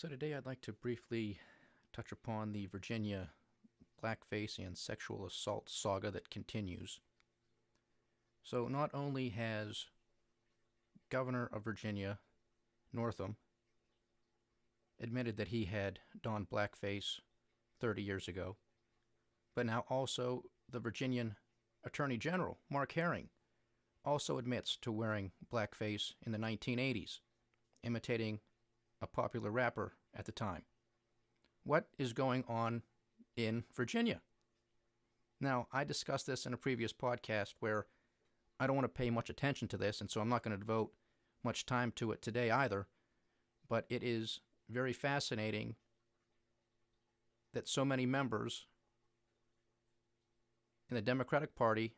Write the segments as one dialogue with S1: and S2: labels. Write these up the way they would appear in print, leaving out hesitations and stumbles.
S1: So today I'd like to briefly touch upon the Virginia blackface and sexual assault saga that continues. So not only has Governor of Virginia, Northam, admitted that he had donned blackface 30 years ago, but now also the Virginian Attorney General, Mark Herring, also admits to wearing blackface in the 1980s, imitating a popular rapper at the time. What is going on in Virginia? Now, I discussed this in a previous podcast where I don't want to pay much attention to this, and so I'm not going to devote much time to it today either, but it is very fascinating that so many members in the Democratic Party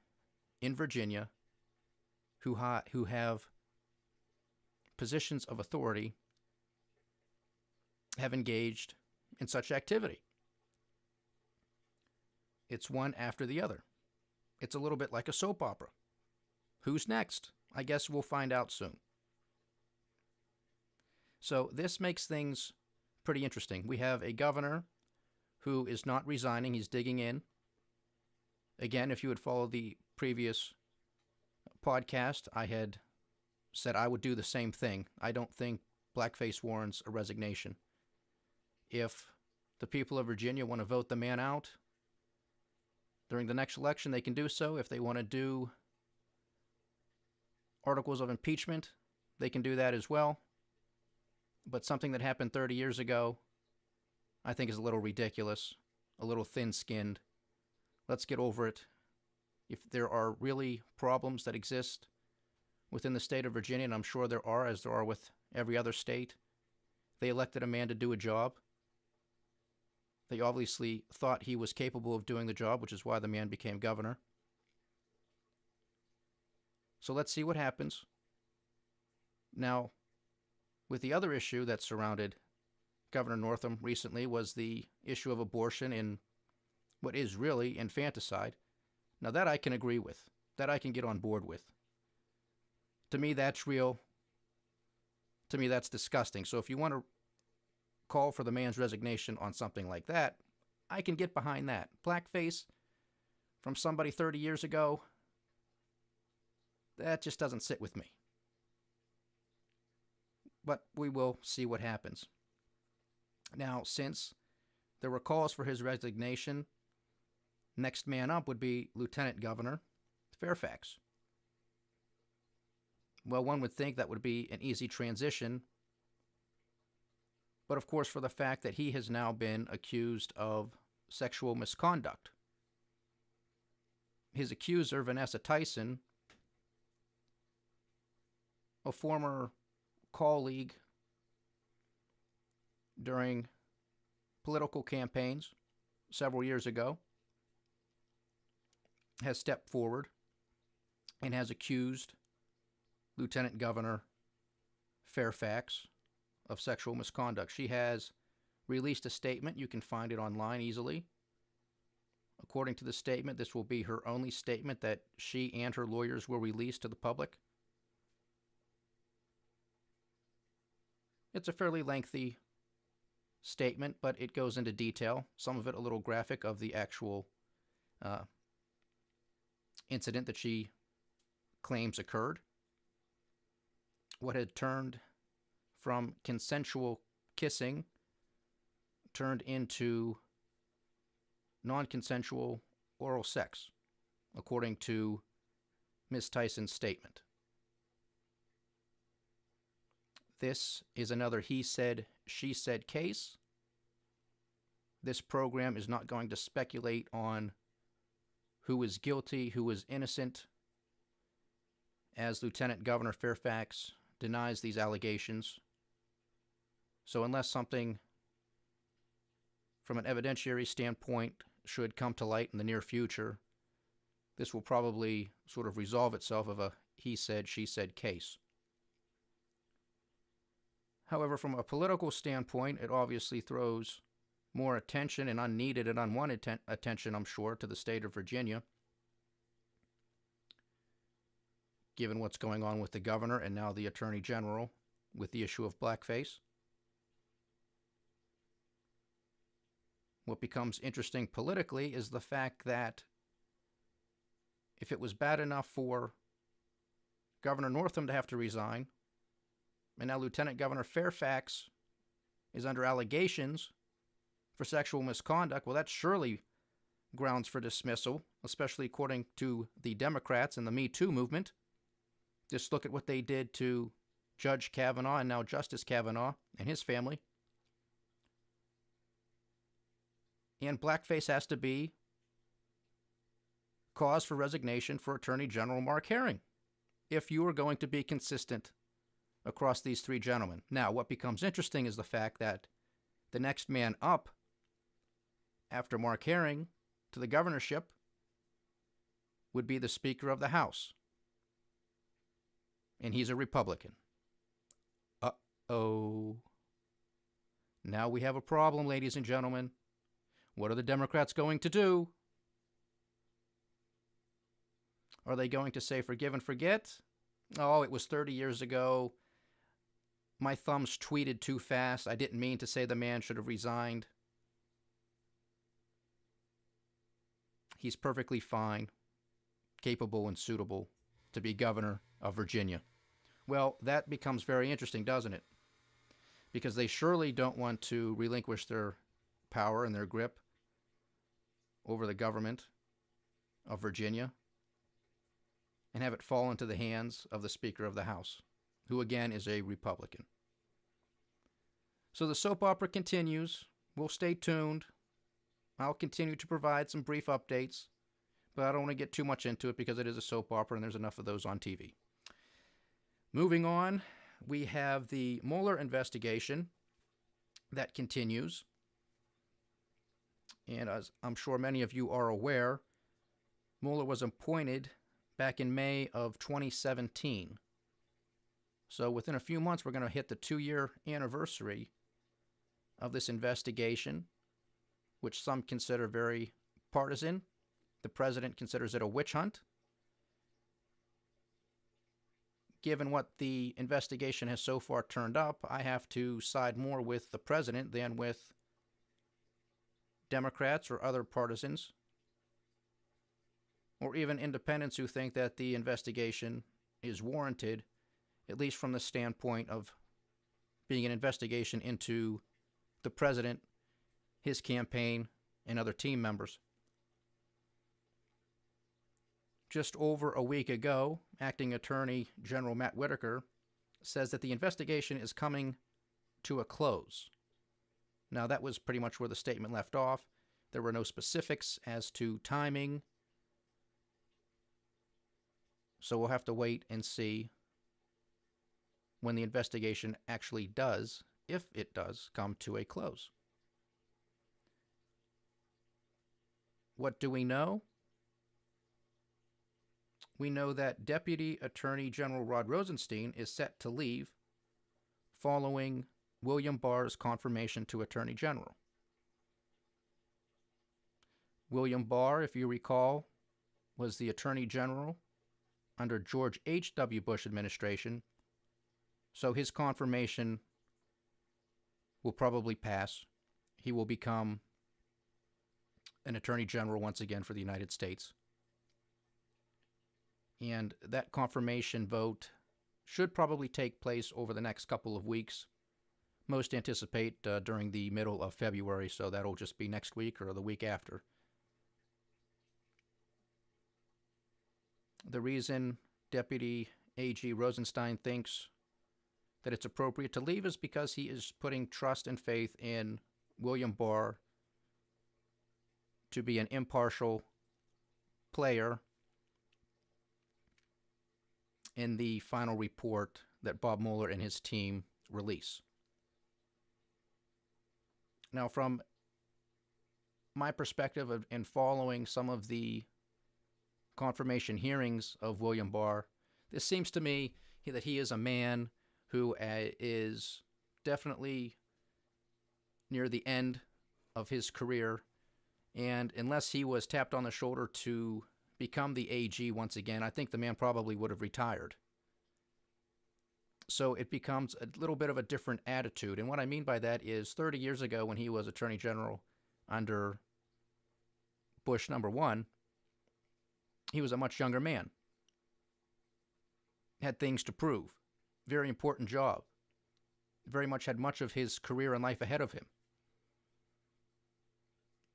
S1: in Virginia who have positions of authority have engaged in such activity. It's one after the other. It's a little bit like a soap opera. Who's next? I guess we'll find out soon. So this makes things pretty interesting. We have a governor who is not resigning. He's digging in. Again, if you had followed the previous podcast, I had said I would do the same thing. I don't think blackface warrants a resignation. If the people of Virginia want to vote the man out during the next election, they can do so. If they want to do articles of impeachment, they can do that as well. But something that happened 30 years ago, I think is a little ridiculous, a little thin-skinned. Let's get over it. If there are really problems that exist within the state of Virginia, and I'm sure there are, as there are with every other state, they elected a man to do a job. They obviously thought he was capable of doing the job, which is why the man became governor. So let's see what happens. Now, with the other issue that surrounded Governor Northam recently was the issue of abortion in what is really infanticide. Now that I can agree with, that I can get on board with. To me, that's real. To me, that's disgusting. So if you want to call for the man's resignation on something like that, I can get behind that. Blackface from somebody 30 years ago, that just doesn't sit with me. But we will see what happens. Now, since there were calls for his resignation, next man up would be Lieutenant Governor Fairfax. Well, one would think that would be an easy transition, but of course for the fact that he has now been accused of sexual misconduct. His accuser, Vanessa Tyson, a former colleague during political campaigns several years ago, has stepped forward and has accused Lieutenant Governor Fairfax of sexual misconduct. She has released a statement. You can find it online easily. According to the statement, this will be her only statement that she and her lawyers will release to the public. It's a fairly lengthy statement, but it goes into detail, some of it a little graphic, of the actual incident that she claims occurred. What had turned from consensual kissing turned into non-consensual oral sex, according to Ms. Tyson's statement. This is another he said, she said case. This program is not going to speculate on who is guilty, who is innocent, as Lieutenant Governor Fairfax denies these allegations. So unless something from an evidentiary standpoint should come to light in the near future, this will probably sort of resolve itself of a he said, she said case. However, from a political standpoint, it obviously throws more attention and unneeded and unwanted attention, I'm sure, to the state of Virginia, given what's going on with the governor and now the attorney general with the issue of blackface. what becomes interesting politically is the fact that if it was bad enough for Governor Northam to have to resign, and now Lieutenant Governor Fairfax is under allegations for sexual misconduct, well, that's surely grounds for dismissal, especially according to the Democrats and the Me Too movement. Just look at what they did to Judge Kavanaugh and now Justice Kavanaugh and his family. And blackface has to be cause for resignation for Attorney General Mark Herring if you are going to be consistent across these three gentlemen. Now, what becomes interesting is the fact that the next man up after Mark Herring to the governorship would be the Speaker of the House. And he's a Republican. Uh-oh. Now we have a problem, ladies and gentlemen. What are the Democrats going to do? Are they going to say forgive and forget? Oh, it was 30 years ago. My thumbs tweeted too fast. I didn't mean to say the man should have resigned. He's perfectly fine, capable and suitable to be governor of Virginia. Well, that becomes very interesting, doesn't it? Because they surely don't want to relinquish their power and their grip over the government of Virginia and have it fall into the hands of the Speaker of the House, who again is a Republican. So the soap opera continues. We'll stay tuned. I'll continue to provide some brief updates, but I don't want to get too much into it because it is a soap opera and there's enough of those on TV. Moving on, we have the Mueller investigation that continues. And as I'm sure many of you are aware, Mueller was appointed back in May of 2017. So within a few months, we're going to hit the 2-year anniversary of this investigation, which some consider very partisan. The president considers it a witch hunt. Given what the investigation has so far turned up, I have to side more with the president than with Democrats or other partisans, or even independents who think that the investigation is warranted, at least from the standpoint of being an investigation into the president, his campaign, and other team members. Just over a week ago, Acting Attorney General Matt Whitaker says that the investigation is coming to a close. Now, that was pretty much where the statement left off. There were no specifics as to timing, so we'll have to wait and see when the investigation actually does, if it does, come to a close. What do we know? We know that Deputy Attorney General Rod Rosenstein is set to leave following William Barr's confirmation to Attorney General. William Barr, if you recall, was the Attorney General under George H.W. Bush administration, so his confirmation will probably pass. He will become an Attorney General once again for the United States. And that confirmation vote should probably take place over the next couple of weeks. Most anticipate during the middle of February, so that'll just be next week or the week after. The reason Deputy A.G. Rosenstein thinks that it's appropriate to leave is because he is putting trust and faith in William Barr to be an impartial player in the final report that Bob Mueller and his team release. Now, from my perspective in following some of the confirmation hearings of William Barr, this seems to me that he is a man who is definitely near the end of his career, and unless he was tapped on the shoulder to become the AG once again, I think the man probably would have retired. So it becomes a little bit of a different attitude, and what I mean by that is 30 years ago when he was Attorney General under Bush #1, he was a much younger man. Had things to prove. Very important job. Very much had much of his career and life ahead of him.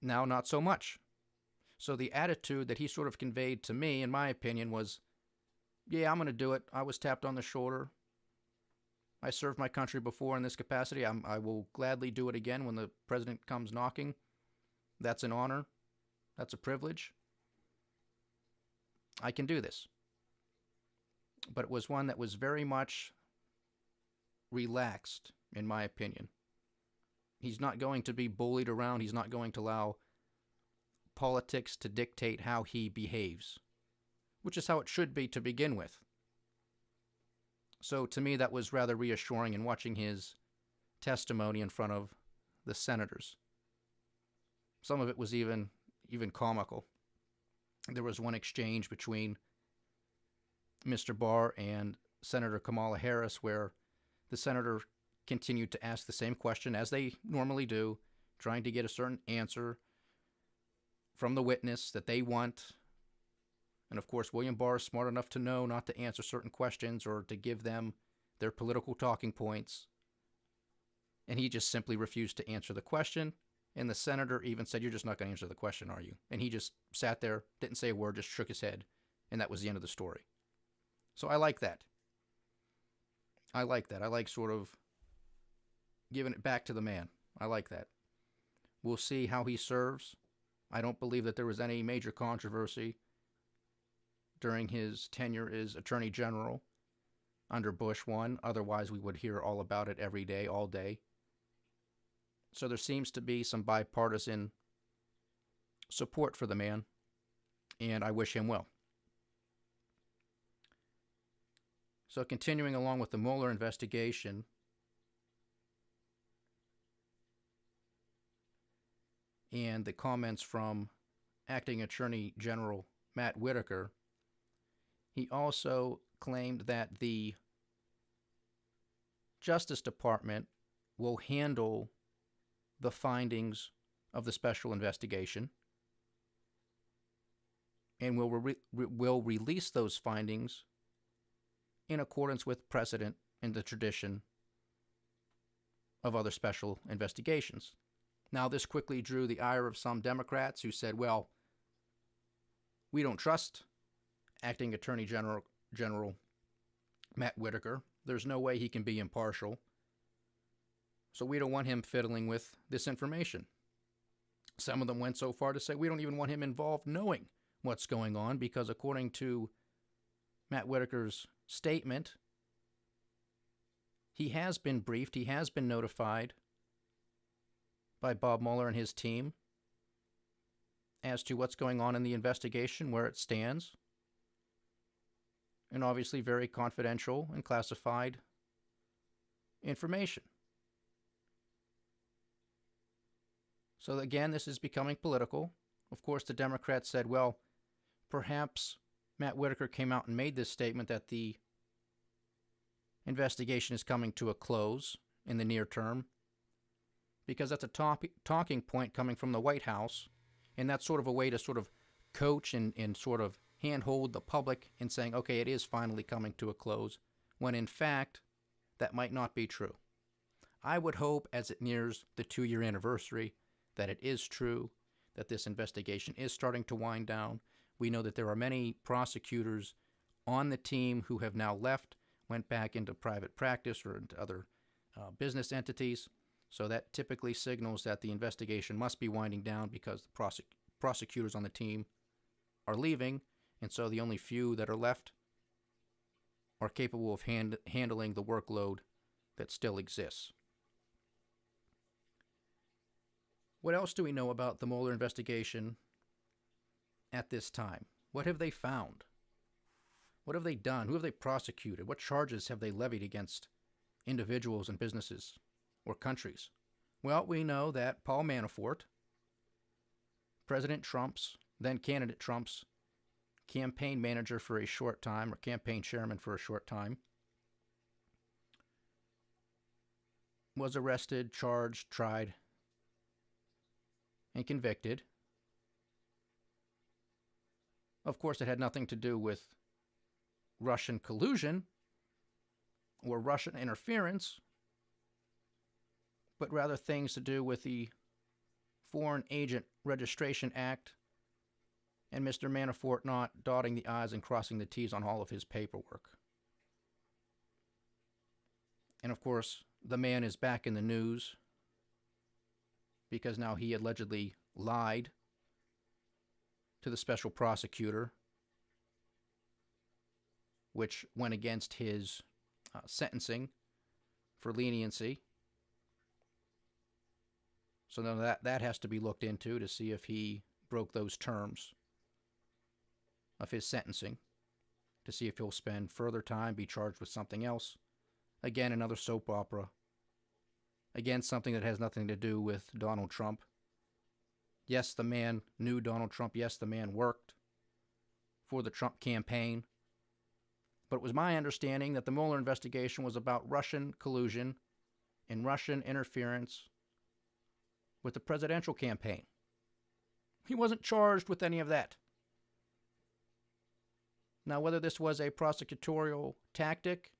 S1: Now, not so much. So the attitude that he sort of conveyed to me, in my opinion, was, yeah, I'm going to do it. I was tapped on the shoulder. I served my country before in this capacity. I will gladly do it again when the president comes knocking. That's an honor. That's a privilege. I can do this. But it was one that was very much relaxed, in my opinion. He's not going to be bullied around. He's not going to allow politics to dictate how he behaves, which is how it should be to begin with. So to me, that was rather reassuring in watching his testimony in front of the senators. Some of it was even comical. There was one exchange between Mr. Barr and Senator Kamala Harris where the senator continued to ask the same question as they normally do, trying to get a certain answer from the witness that they want. And of course, William Barr is smart enough to know not to answer certain questions or to give them their political talking points. And he just simply refused to answer the question. And the senator even said, "You're just not going to answer the question, are you?" And he just sat there, didn't say a word, just shook his head. And that was the end of the story. So I like that. I like that. I like sort of giving it back to the man. I like that. We'll see how he serves. I don't believe that there was any major controversy during his tenure as Attorney General under Bush 1. Otherwise, we would hear all about it every day, all day. So there seems to be some bipartisan support for the man, and I wish him well. So continuing along with the Mueller investigation, and the comments from Acting Attorney General Matt Whitaker, he also claimed that the Justice Department will handle the findings of the special investigation and will release those findings in accordance with precedent and the tradition of other special investigations. Now, this quickly drew the ire of some Democrats who said, well, we don't trust Acting Attorney General Matt Whitaker. There's no way he can be impartial. So we don't want him fiddling with this information. Some of them went so far to say we don't even want him involved knowing what's going on because according to Matt Whitaker's statement, he has been briefed, he has been notified by Bob Mueller and his team as to what's going on in the investigation, where it stands, and obviously very confidential and classified information. So again, this is becoming political. Of course, the Democrats said, well, perhaps Matt Whitaker came out and made this statement that the investigation is coming to a close in the near term because that's a talking point coming from the White House, and that's sort of a way to sort of coach and sort of handhold the public in saying, okay, it is finally coming to a close, when in fact, that might not be true. I would hope as it nears the 2-year anniversary that it is true, that this investigation is starting to wind down. We know that there are many prosecutors on the team who have now left, went back into private practice or into other business entities. So that typically signals that the investigation must be winding down because the prosecutors on the team are leaving, and so the only few that are left are capable of handling the workload that still exists. What else do we know about the Mueller investigation at this time? What have they found? What have they done? Who have they prosecuted? What charges have they levied against individuals and businesses or countries? Well, we know that Paul Manafort, President Trump's, then candidate Trump's, campaign manager for a short time, or campaign chairman for a short time, was arrested, charged, tried, and convicted. Of course, it had nothing to do with Russian collusion or Russian interference, but rather things to do with the Foreign Agent Registration Act and Mr. Manafort not dotting the I's and crossing the T's on all of his paperwork. And of course, the man is back in the news because now he allegedly lied to the special prosecutor, which went against his sentencing for leniency. So now that has to be looked into to see if he broke those terms of his sentencing, to see if he'll spend further time, be charged with something else. Again, another soap opera. Again, something that has nothing to do with Donald Trump. Yes, the man knew Donald Trump. Yes, the man worked for the Trump campaign. But it was my understanding that the Mueller investigation was about Russian collusion and Russian interference with the presidential campaign. He wasn't charged with any of that. Now, whether this was a prosecutorial tactic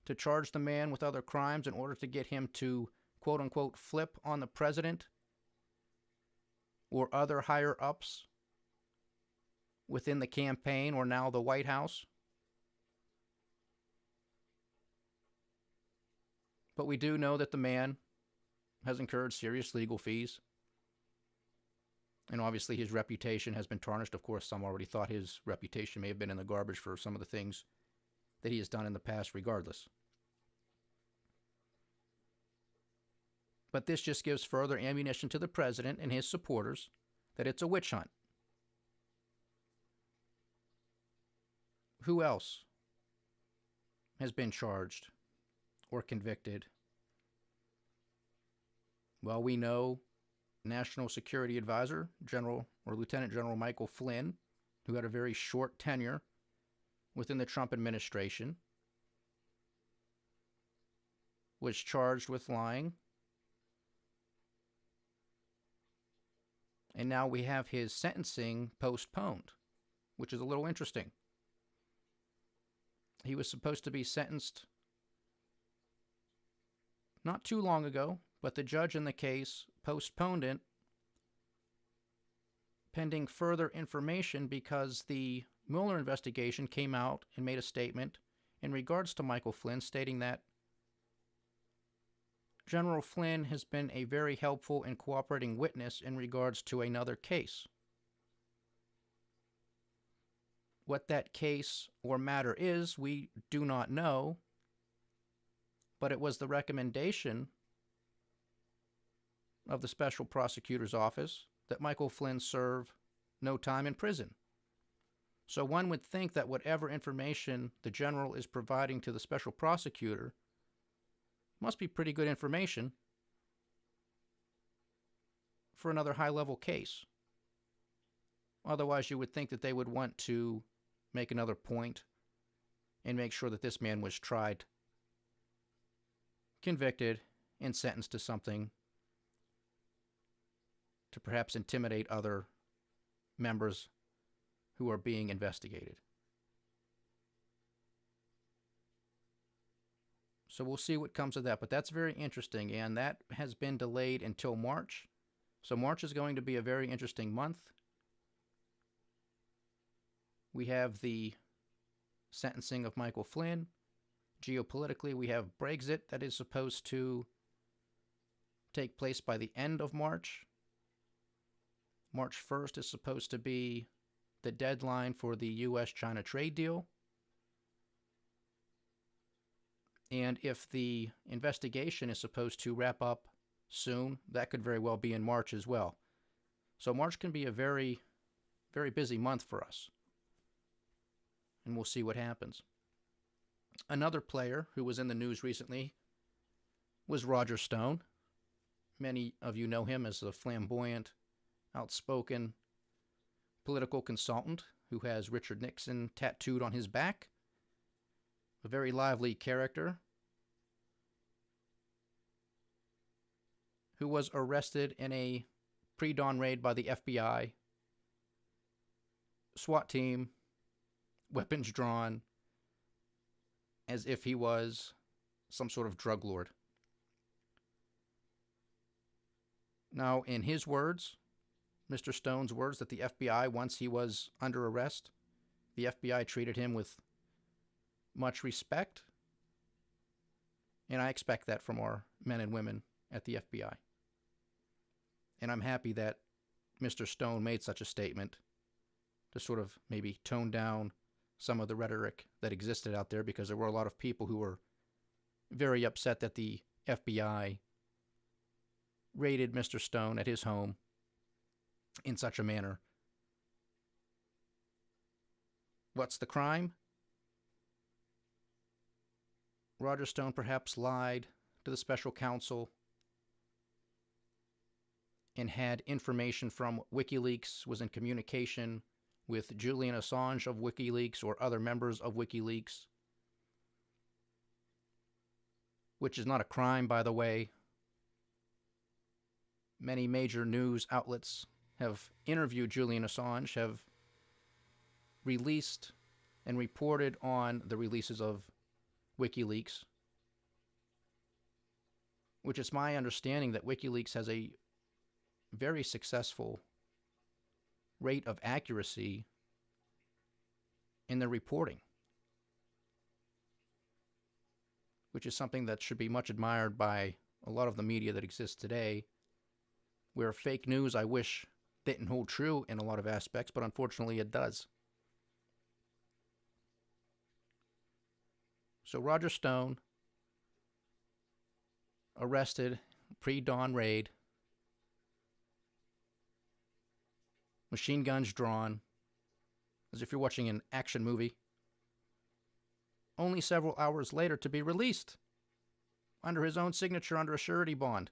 S1: to charge the man with other crimes in order to get him to, quote-unquote, flip on the president or other higher-ups within the campaign or now the White House. But we do know that the man has incurred serious legal fees. And obviously his reputation has been tarnished. Of course, some already thought his reputation may have been in the garbage for some of the things that he has done in the past regardless. But this just gives further ammunition to the president and his supporters that it's a witch hunt. Who else has been charged or convicted? Well, we know National Security Advisor, General or Lieutenant General Michael Flynn, who had a very short tenure within the Trump administration, was charged with lying. And now we have his sentencing postponed, which is a little interesting. He was supposed to be sentenced not too long ago, but the judge in the case postponed it pending further information because the Mueller investigation came out and made a statement in regards to Michael Flynn stating that General Flynn has been a very helpful and cooperating witness in regards to another case. What that case or matter is, we do not know, but it was the recommendation of the Special Prosecutor's Office that Michael Flynn serve no time in prison. So one would think that whatever information the general is providing to the Special Prosecutor must be pretty good information for another high-level case. Otherwise, you would think that they would want to make another point and make sure that this man was tried, convicted, and sentenced to something to perhaps intimidate other members who are being investigated. So we'll see what comes of that, but that's very interesting, and that has been delayed until March. So March is going to be a very interesting month. We have the sentencing of Michael Flynn. Geopolitically, we have Brexit that is supposed to take place by the end of March. March 1st is supposed to be the deadline for the U.S.-China trade deal. And if the investigation is supposed to wrap up soon, that could very well be in March as well. So March can be a very, very busy month for us. And we'll see what happens. Another player who was in the news recently was Roger Stone. Many of you know him as a flamboyant, outspoken political consultant who has Richard Nixon tattooed on his back. A very lively character who was arrested in a pre-dawn raid by the FBI, SWAT team, weapons drawn, as if he was some sort of drug lord. Now, in his words, Mr. Stone's words, that the FBI, once he was under arrest, the FBI treated him with much respect, and I expect that from our men and women at the FBI. And I'm happy that Mr. Stone made such a statement to sort of maybe tone down some of the rhetoric that existed out there, because there were a lot of people who were very upset that the FBI raided Mr. Stone at his home in such a manner. What's the crime? Roger Stone perhaps lied to the special counsel and had information from WikiLeaks, was in communication with Julian Assange of WikiLeaks or other members of WikiLeaks, which is not a crime, by the way. Many major news outlets have interviewed Julian Assange, have released and reported on the releases of WikiLeaks, which is my understanding that WikiLeaks has a very successful rate of accuracy in their reporting, which is something that should be much admired by a lot of the media that exists today, where fake news, I wish, didn't hold true in a lot of aspects, but unfortunately it does. So Roger Stone, arrested, pre-dawn raid, machine guns drawn, as if you're watching an action movie, only several hours later to be released under his own signature under a surety bond.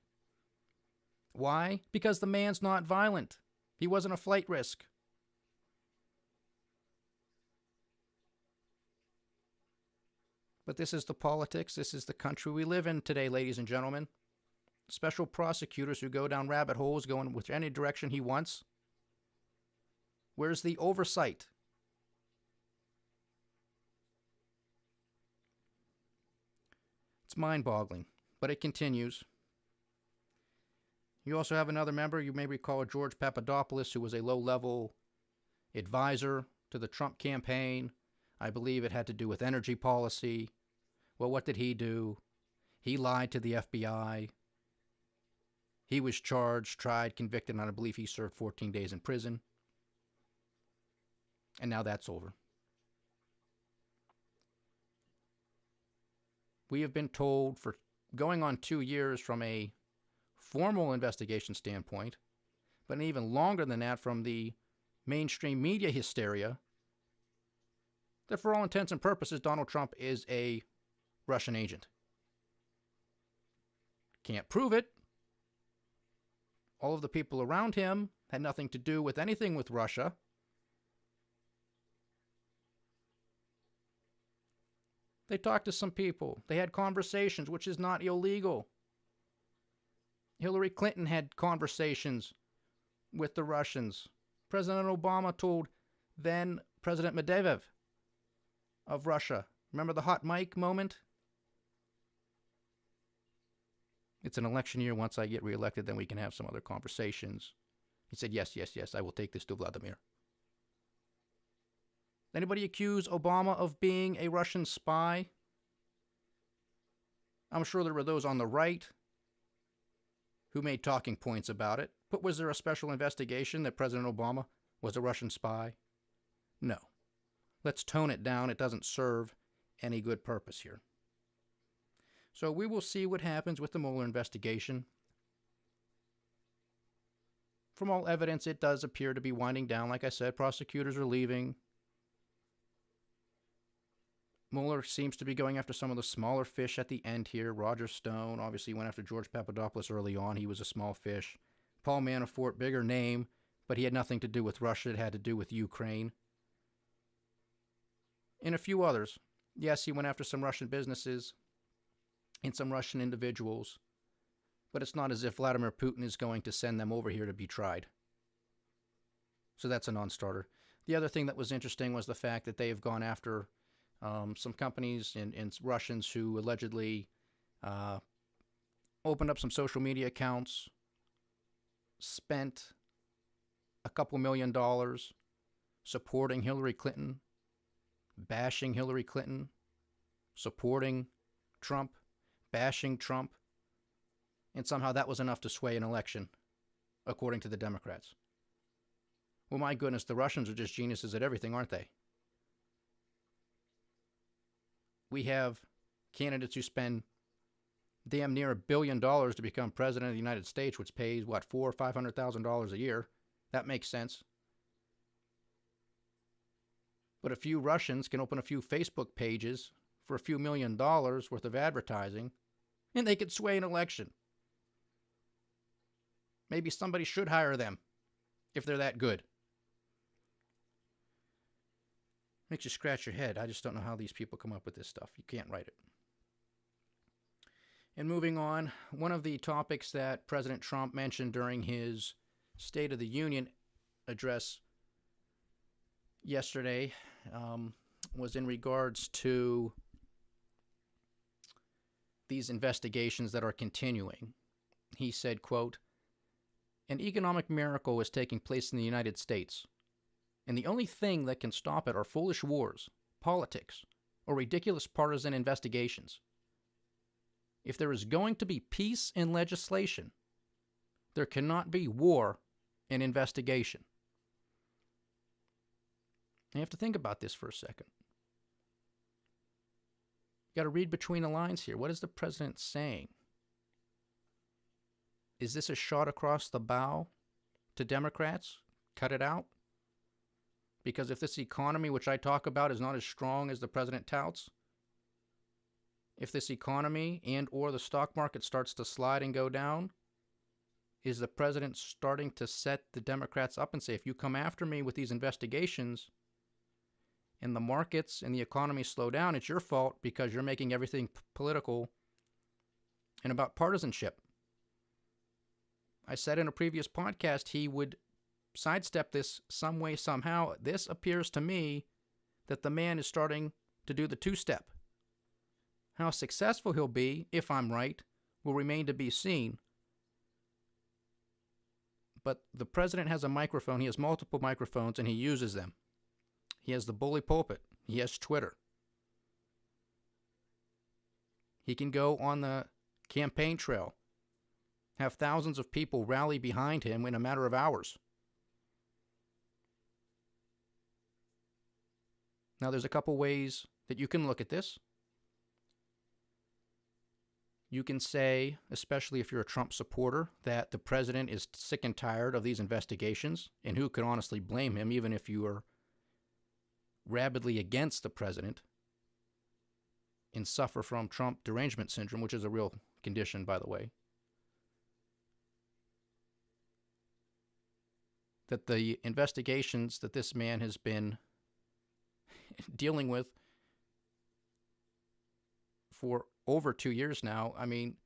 S1: Why? Because the man's not violent. He wasn't a flight risk. But this is the politics, this is the country we live in today, ladies and gentlemen. Special prosecutors who go down rabbit holes, going with any direction he wants. Where's the oversight? It's mind-boggling, but it continues. You also have another member, you may recall George Papadopoulos, who was a low-level advisor to the Trump campaign. I believe it had to do with energy policy. Well, what did he do? He lied to the FBI. He was charged, tried, convicted, and I believe he served 14 days in prison. And now that's over. We have been told for going on 2 years from a formal investigation standpoint, but even longer than that from the mainstream media hysteria, that for all intents and purposes, Donald Trump is a Russian agent. Can't prove it. All of the people around him had nothing to do with anything with Russia. They talked to some people. They had conversations, which is not illegal. Hillary Clinton had conversations with the Russians. President Obama told then President Medvedev of Russia. Remember the hot mic moment? It's an election year. Once I get reelected, then we can have some other conversations. He said, yes, I will take this to Vladimir. Anybody accuse Obama of being a Russian spy? I'm sure there were those on the right who made talking points about it. But was there a special investigation that President Obama was a Russian spy? No. Let's tone it down. It doesn't serve any good purpose here. So we will see what happens with the Mueller investigation. From all evidence, it does appear to be winding down. Like I said, prosecutors are leaving. Mueller seems to be going after some of the smaller fish at the end here. Roger Stone obviously went after George Papadopoulos early on. He was a small fish. Paul Manafort, bigger name, but he had nothing to do with Russia. It had to do with Ukraine. And a few others. Yes, he went after some Russian businesses and some Russian individuals. But it's not as if Vladimir Putin is going to send them over here to be tried. So that's a non-starter. The other thing that was interesting was the fact that they have gone after some companies and Russians who allegedly opened up some social media accounts, spent a couple $1 million supporting Hillary Clinton, bashing Hillary Clinton, supporting Trump, bashing Trump, and somehow that was enough to sway an election, according to the Democrats. Well, my goodness, the Russians are just geniuses at everything, aren't they? We have candidates who spend damn near $1 billion to become president of the United States, which pays, what, $400,000 or $500,000 a year. That makes sense. But a few Russians can open a few Facebook pages for a few $1 million worth of advertising, and they could sway an election. Maybe somebody should hire them if they're that good. Makes you scratch your head. I just don't know how these people come up with this stuff. You can't write it. And moving on, one of the topics that President Trump mentioned during his State of the Union address yesterday was in regards to these investigations that are continuing. He said, quote, "An economic miracle is taking place in the United States, and the only thing that can stop it are foolish wars, politics, or ridiculous partisan investigations. If there is going to be peace in legislation, there cannot be war in investigation." You have to think about this for a second. You got to read between the lines here. What is the president saying? Is this a shot across the bow to Democrats? Cut it out? Because if this economy, which I talk about, is not as strong as the president touts, if this economy and or the stock market starts to slide and go down, is the president starting to set the Democrats up and say, if you come after me with these investigations and the markets and the economy slow down, it's your fault because you're making everything political and about partisanship? I said in a previous podcast he would sidestep this some way, somehow. This appears to me that the man is starting to do the two-step. How successful he'll be, if I'm right, will remain to be seen. But the president has a microphone. He has multiple microphones, and he uses them. He has the bully pulpit. He has Twitter. He can go on the campaign trail, have thousands of people rally behind him in a matter of hours. Now, there's a couple ways that you can look at this. You can say, especially if you're a Trump supporter, that the president is sick and tired of these investigations, and who could honestly blame him, even if you are rabidly against the president and suffer from Trump derangement syndrome, which is a real condition, by the way. That the investigations that this man has been dealing with for over 2 years now, I mean,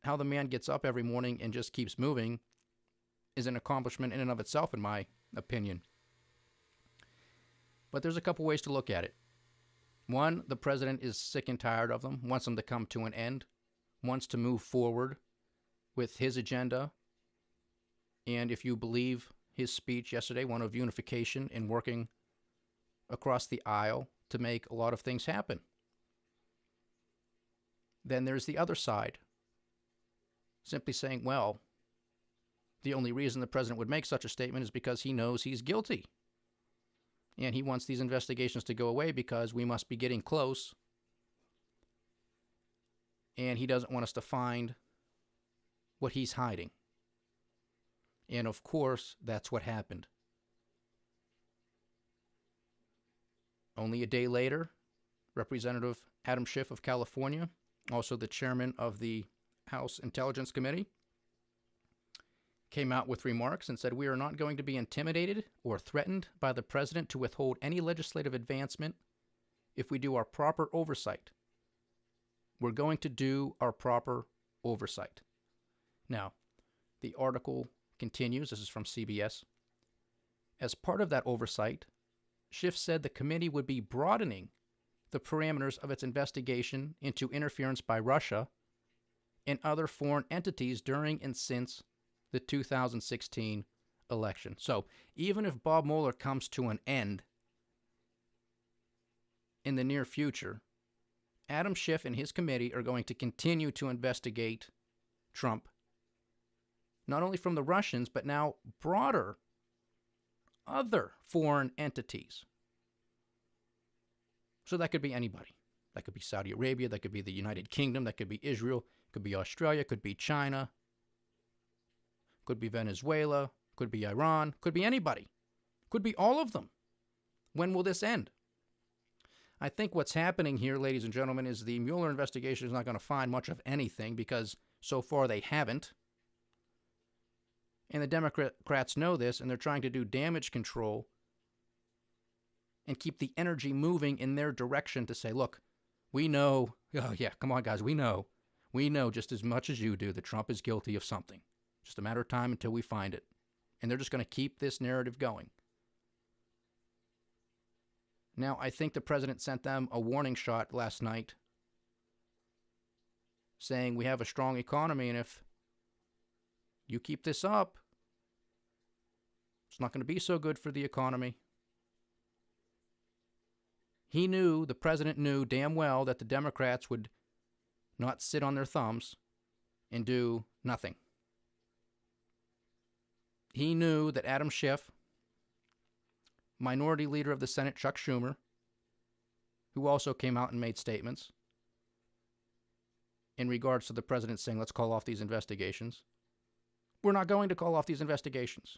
S1: how the man gets up every morning and just keeps moving is an accomplishment in and of itself, in my opinion. But there's a couple ways to look at it. One, the president is sick and tired of them, wants them to come to an end, wants to move forward with his agenda. And if you believe his speech yesterday, one of unification and working across the aisle to make a lot of things happen. Then there's the other side, simply saying, well, the only reason the president would make such a statement is because he knows he's guilty. And he wants these investigations to go away because we must be getting close. And he doesn't want us to find what he's hiding. And of course, that's what happened. Only a day later, Representative Adam Schiff of California, also the chairman of the House Intelligence Committee, came out with remarks and said, "We are not going to be intimidated or threatened by the president to withhold any legislative advancement if we do our proper oversight. We're going to do our proper oversight." Now, the article continues. This is from CBS. As part of that oversight, Schiff said the committee would be broadening the parameters of its investigation into interference by Russia and other foreign entities during and since the 2016 election. So even if Bob Mueller comes to an end in the near future, Adam Schiff and his committee are going to continue to investigate Trump, not only from the Russians, but now broader other foreign entities. So that could be anybody. That could be Saudi Arabia, that could be the United Kingdom, that could be Israel, could be Australia, could be China, could be Venezuela, could be Iran, could be anybody, could be all of them. When will this end? I think what's happening here, ladies and gentlemen, is the Mueller investigation is not going to find much of anything because so far they haven't. And the Democrats know this, and they're trying to do damage control and keep the energy moving in their direction to say, look, we know, oh yeah, come on guys, we know just as much as you do that Trump is guilty of something. Just a matter of time until we find it. And they're just going to keep this narrative going. Now, I think the president sent them a warning shot last night saying we have a strong economy, and if you keep this up, it's not going to be so good for the economy. He knew, the president knew damn well that the Democrats would not sit on their thumbs and do nothing. He knew that Adam Schiff, Minority Leader of the Senate Chuck Schumer, who also came out and made statements in regards to the president saying, let's call off these investigations. We're not going to call off these investigations.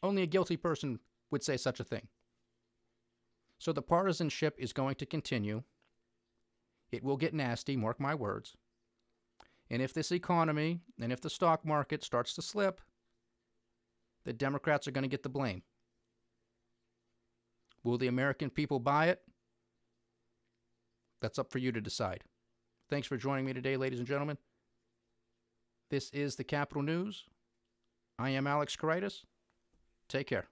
S1: Only a guilty person would say such a thing. So the partisanship is going to continue. It will get nasty, mark my words. And if this economy and if the stock market starts to slip, the Democrats are going to get the blame. Will the American people buy it? That's up for you to decide. Thanks for joining me today, ladies and gentlemen. This is the Capitol News. I am Alex Karitis. Take care.